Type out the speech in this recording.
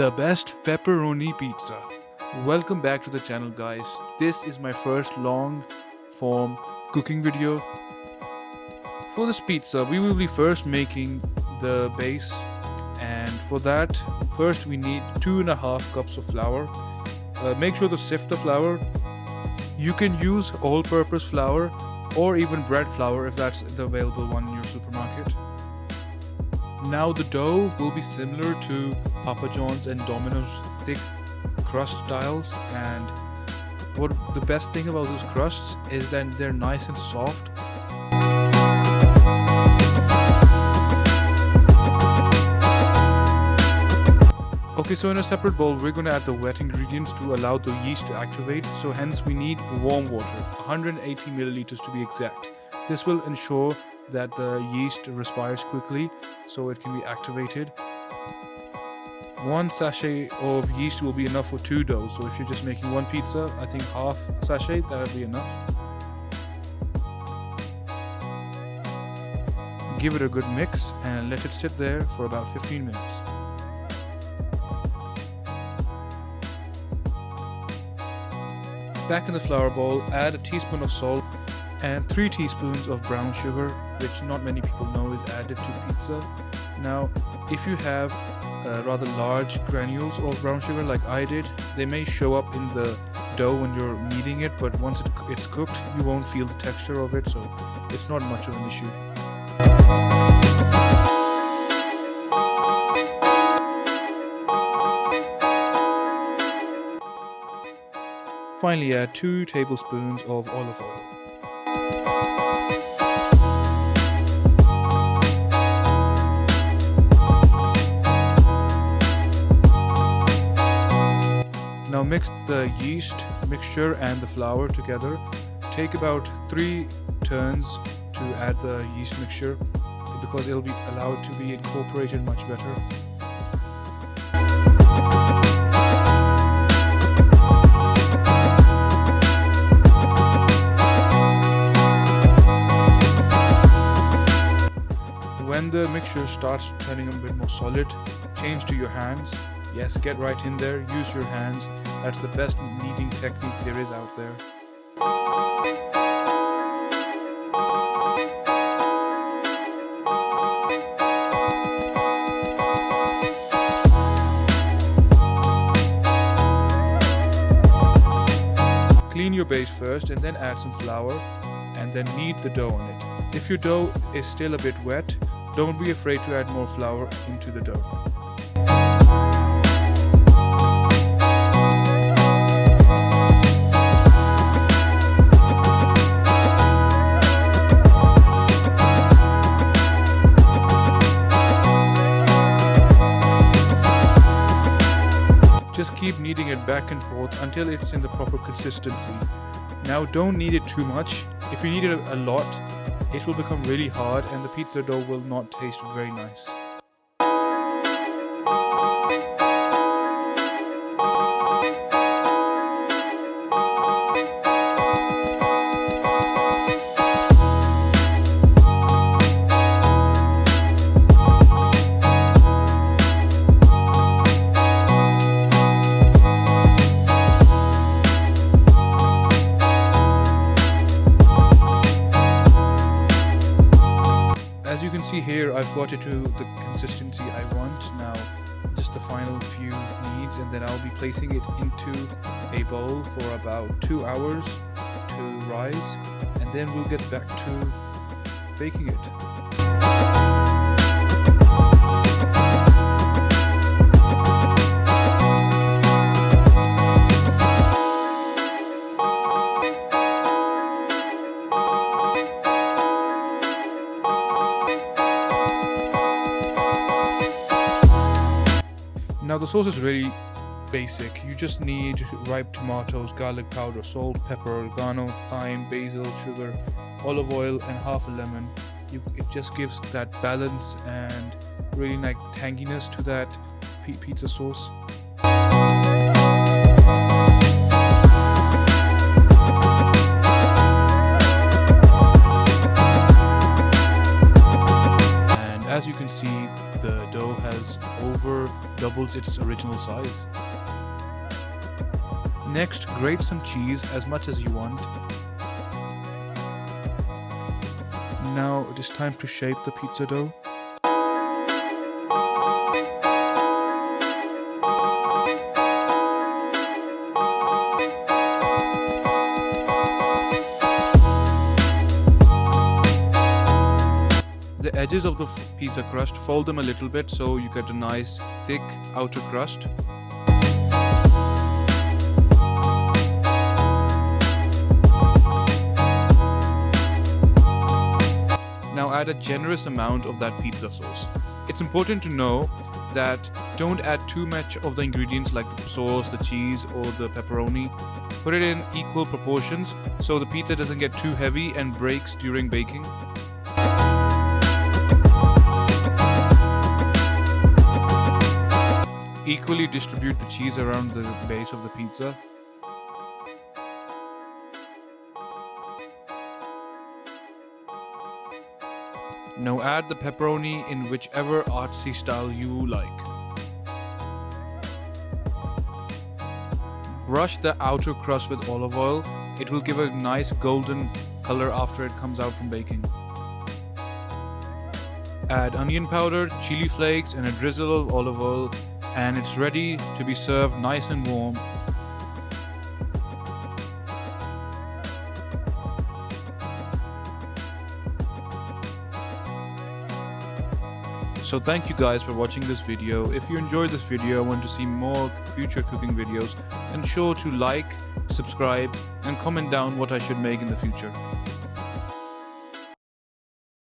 The best pepperoni pizza. Welcome back to the channel, guys. This is my first long form cooking video. For this pizza, we will be first making the base, and for that, first we need 2.5 cups of flour. Make sure to sift the flour. You can use all-purpose flour or even bread flour if that's the available one in your supermarket. Now the dough will be similar to Papa John's and Domino's thick crust styles, and what the best thing about those crusts is that they're nice and soft. Okay, so in a separate bowl we're going to add the wet ingredients to allow the yeast to activate, so hence we need warm water, 180 milliliters to be exact. This will ensure that the yeast respires quickly so it can be activated. 1 sachet of yeast will be enough for 2 doughs, so if you're just making one pizza, I think half a sachet, that would be enough. Give it a good mix and let it sit there for about 15 minutes. Back in the flour bowl, add a teaspoon of salt and 3 teaspoons of brown sugar, which not many people know is added to pizza. Now, if you have rather large granules of brown sugar like I did, they may show up in the dough when you're kneading it, but once it's cooked, you won't feel the texture of it, so it's not much of an issue. Finally, add 2 tablespoons of olive oil. Now mix the yeast mixture and the flour together. Take about 3 turns to add the yeast mixture because it'll be allowed to be incorporated much better. When the mixture starts turning a bit more solid, change to your hands. Yes, get right in there, use your hands. That's the best kneading technique there is out there. Clean your base first and then add some flour and then knead the dough on it. If your dough is still a bit wet, don't be afraid to add more flour into the dough. Just keep kneading it back and forth until it's in the proper consistency. Now don't knead it too much. If you knead it a lot, it will become really hard and the pizza dough will not taste very nice. As you can see here, I've got it to the consistency I want. Now, just the final few kneads and then I'll be placing it into a bowl for about 2 hours to rise, and then we'll get back to baking it. Now the sauce is really basic. You just need ripe tomatoes, garlic powder, salt, pepper, oregano, thyme, basil, sugar, olive oil, and half a lemon. It just gives that balance and really nice tanginess to that pizza sauce. And as you can see, the dough has over doubled its original size. Next, grate some cheese as much as you want. Now it is time to shape the pizza dough. The edges of the pizza crust, fold them a little bit so you get a nice thick outer crust. Now add a generous amount of that pizza sauce. It's important to know that don't add too much of the ingredients like the sauce, the cheese or the pepperoni. Put it in equal proportions so the pizza doesn't get too heavy and breaks during baking. Equally distribute the cheese around the base of the pizza. Now add the pepperoni in whichever artsy style you like. Brush the outer crust with olive oil. It will give a nice golden color after it comes out from baking. Add onion powder, chili flakes and a drizzle of olive oil, and it's ready to be served nice and warm. So thank you guys for watching this video. If you enjoyed this video and want to see more future cooking videos, then sure to like, subscribe and comment down what I should make in the future.